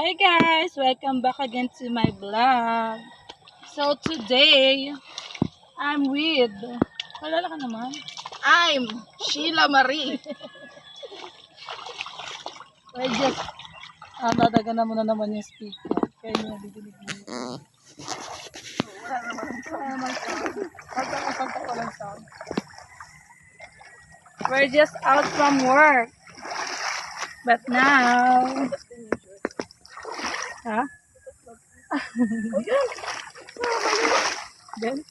Hi guys! Welcome back again to my vlog. So today, I'm with... Kalala ka naman? I'm Sheila Marie. We're just... Dadagan na muna naman yung speaker. Kaya nyo nabibinig niyo. Wala naman ang sound. Salta ko lang sound. We're just out from work. But now... Ha? Then?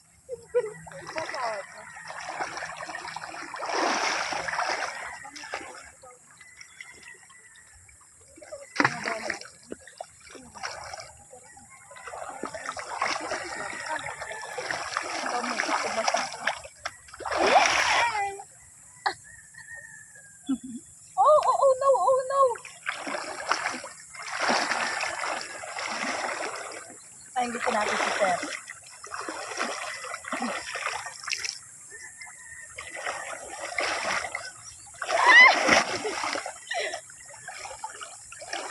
Oh no. Ay, hindi natin si Sir.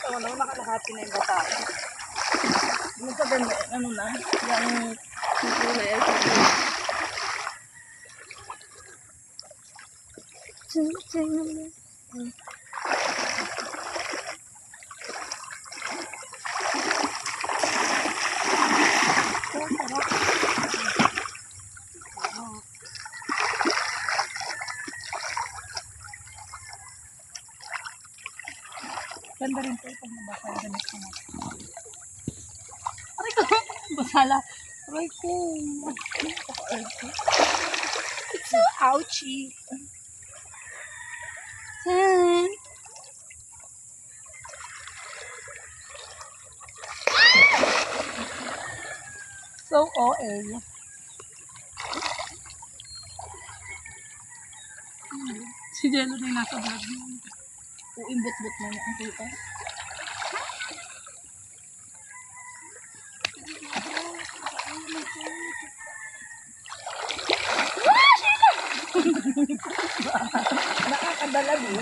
Wala, nakalahati na yung bata. Ano sa ganda? Ano na? Yung kulay ay Ganda rin po itong nabasa yung ganit ko na. Aray ko! Basala. Aray ko. It's so ouchy. San? So OA. Si Jello na yung nasa vlog mo. uimbot-bot na ang kita. Nakakadalag eh.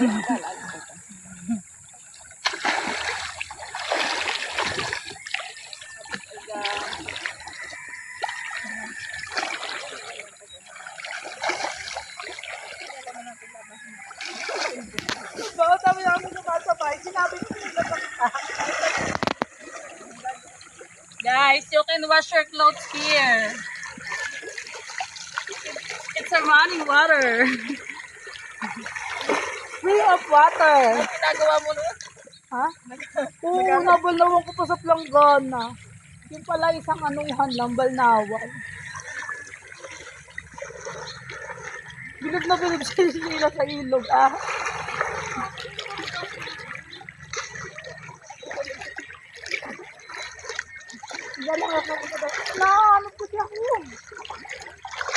Bakit sabi namin sumasabay? Sinabi ko guys, you can wash your clothes here. It's a running water. Free of water. Ginagawa mo na? Ha? Oo, nabalawan ko pa sa planggana. Yung pala isang anuhan lang, balnawan. Bilib na bilib siya sa ilog, ah. Galang ako sa ano po siya ako?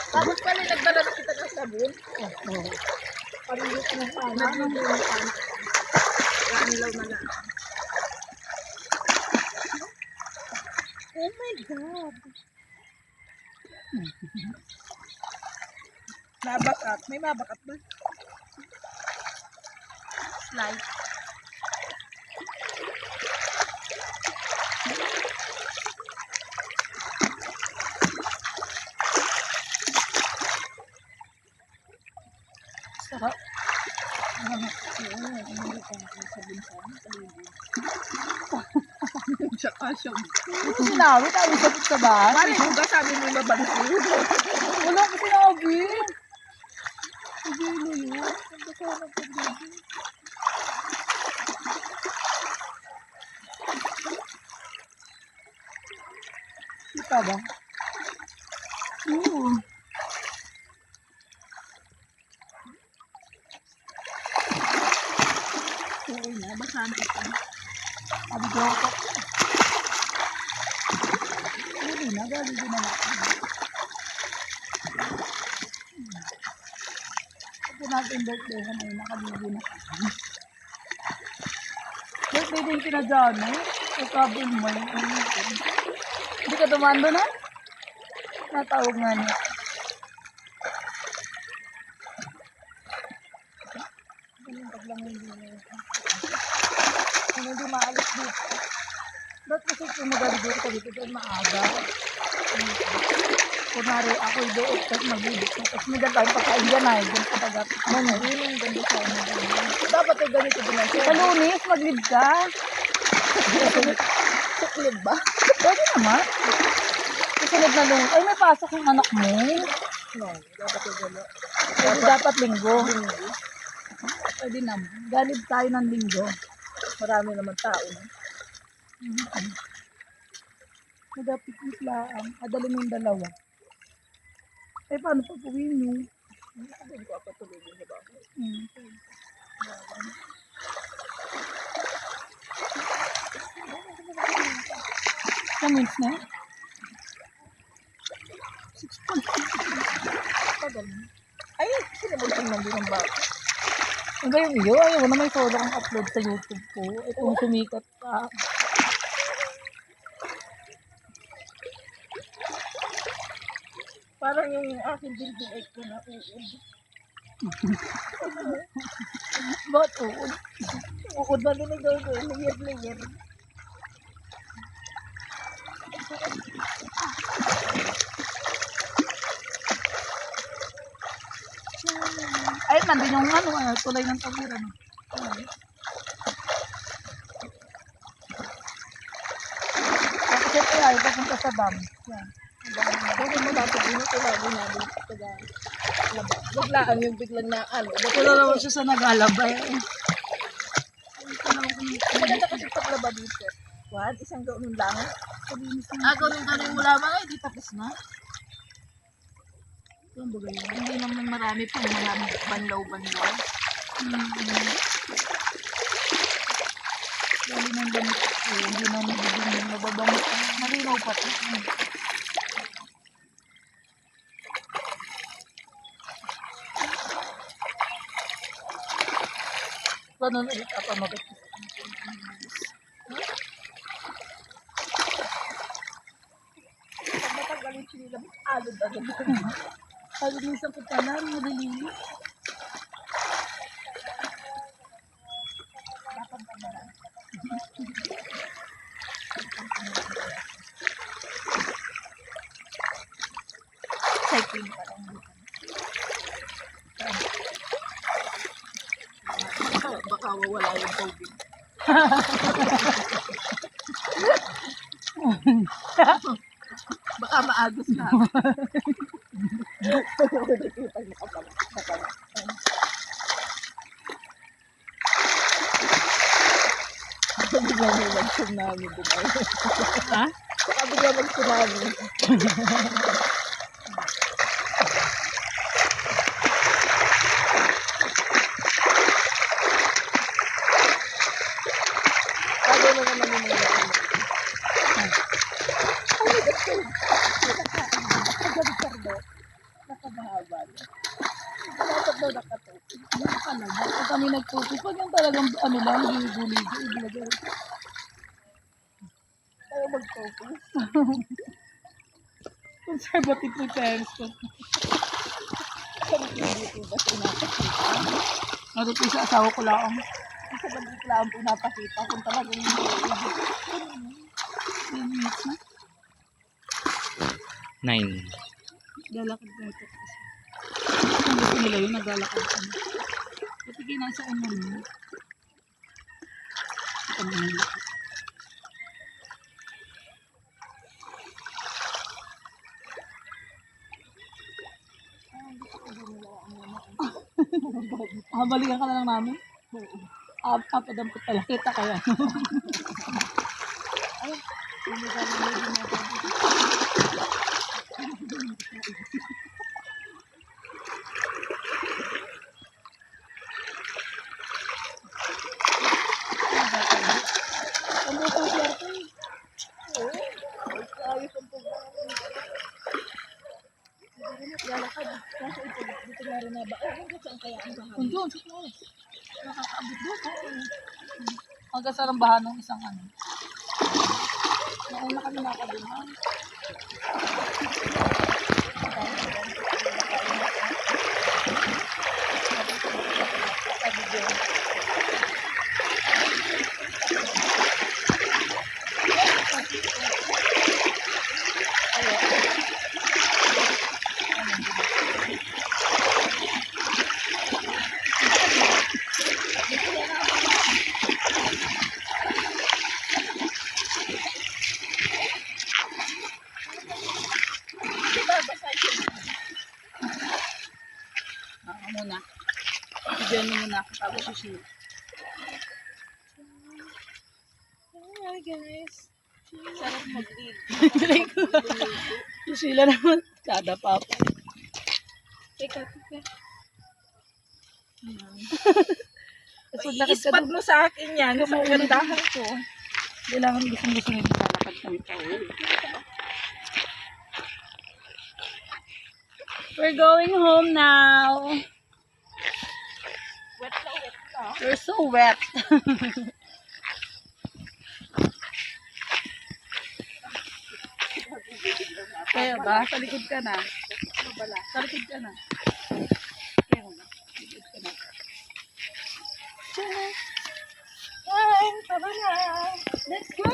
Tapos pala nagdala na kita ng sabon. Oo. Parilit na sana. Kanilaw na lang. Oh my God. Mabakat. May mabakat ba? Slide. Sarap. Tsaka siya. Ito sinabi, tayo sabit sa bahay. Mali mo ba sabi mo mabansin? Wala ko sinabi. Sige, yun. Ang basa ng pagdabi. Kita ba? Oo. Oo na, basa na ito. Sabi ko ako. Hindi na, galing din na natin. Ito natin birthday ka na yun, nakaligo na. Birthday din kina Johnny. Ikabin mo yun. Hindi ka dumando na? Natawag nga niya. Ganun pag lang hindi na yun. Kung hindi maalis dito. kung magaligo ko dito dahil maaga. Kunwari ako doon, tapos mag-ibig na. Tapos may tayo pakain dyan ay, dyan sa tagat. Yun yung ganda sa ano. Dapat ay ganito din ang Sa Lunes, mag-live ka. suklib ba? Pwede naman. Susunod na Lunes. Ay, may pasok yung anak mo. No, dapat ay gano'n. Pwede dapat linggo. Pwede naman. Galib tayo ng linggo. Marami naman tao. No? Nagapiknik lang. Adali mo yung dalawa. Eh, paano pag uwi nyo? Hindi ko patuloy din sa bahay. Sa minutes na? Tagal. Ay, sila magpang din ang bata. Ano ba yung iyo? Ayaw na may solo kang upload sa YouTube ko. Eh, kung sumikat ka. Parang yung aking building ay ko na uod. Ba't uod? Uod ba din ito? Layer. Ay, nandun yung ano, tulay ng taburan. Tapos ito ay papunta sa dam. Yan. Kung mo dapat din ito lagi na din taga labas. Biglaan yung biglang na ano. Wala naman siya sa nagalabay. Maganda kasi paglaba dito. What? Isang gawin lang. Gawin mo lamang ay di tapos na. Ang bagay. Hindi naman marami pa mga banlaw. Lalo nang damit ko. Hindi na magiging mababangit. Malinaw pa ito. Ganun ulit ako mabit. Pag matagaling sila, alod-alod. Sabi minsan ko pala, malilinis. Cycling pa lang dito. Baka mawala yung tubig. Baka maagos na. Bigla may mag-tsunami din ay. Ha? Baka bigla mag-tsunami. Bago na naman yung mga nakabahaba. Dapat daw nakatutok. Ano talaga? Pag kami nagtutupag, yung talagang ano lang, ginuguligo, ilagay. Tayo mag-focus. Conservative po parents ko. Sa YouTube ba pinapakita? Ano po sa asawa ko lang. Sa bandit lang pinapakita kung talagang hindi. 10 minutes na. 9. Lalakad na ito. Kung gusto nila yun, naglalakad kami. Kasi kinasa ko naman. Ito mo yung lakad. Balikan ka na lang namin? Apadampot pala. Kita kaya. Ang buto swerte. Ayos ang pagkakas. Lalakad. Kasi ito, dito nga rin na ba? Hanggang saan kaya ang bahay? Kung doon, sa taas. Nakakaabot doon. Hanggang sa bahan ng isang ano. Nauna kami nakabihan. Ako muna. Bigyan mo muna ako bago susunod. Hi guys. Sarap mag-lead. Sila naman. Kada papa. Teka, teka. Pag nakasipad mo sa akin yan, sa kagandahan ko. Kailangan gusto nyo lalakad ng tao. We're going home now. Wet na wet na. We're so wet. Kaya ba? Sa likod ka na. Sa likod ka na. Kaya mo na. Sa likod ka na. Time, tama na. Let's go.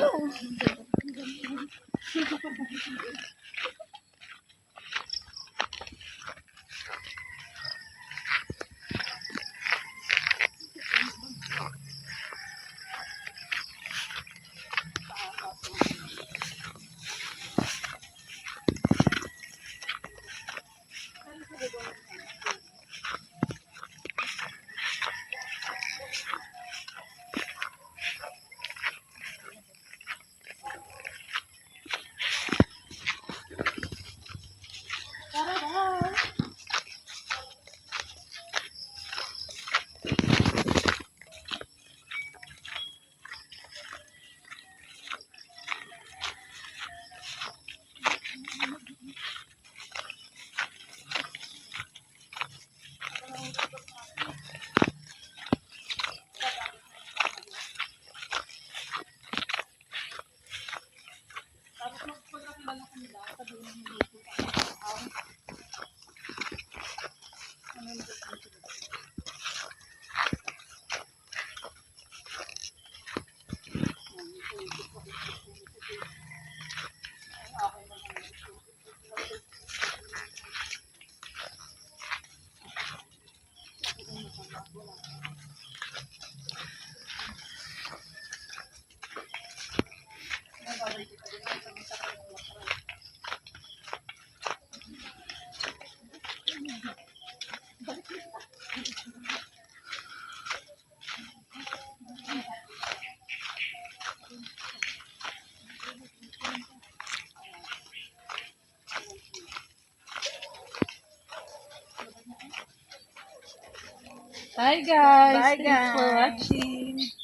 Bye guys. Bye, Thanks for guys. watching.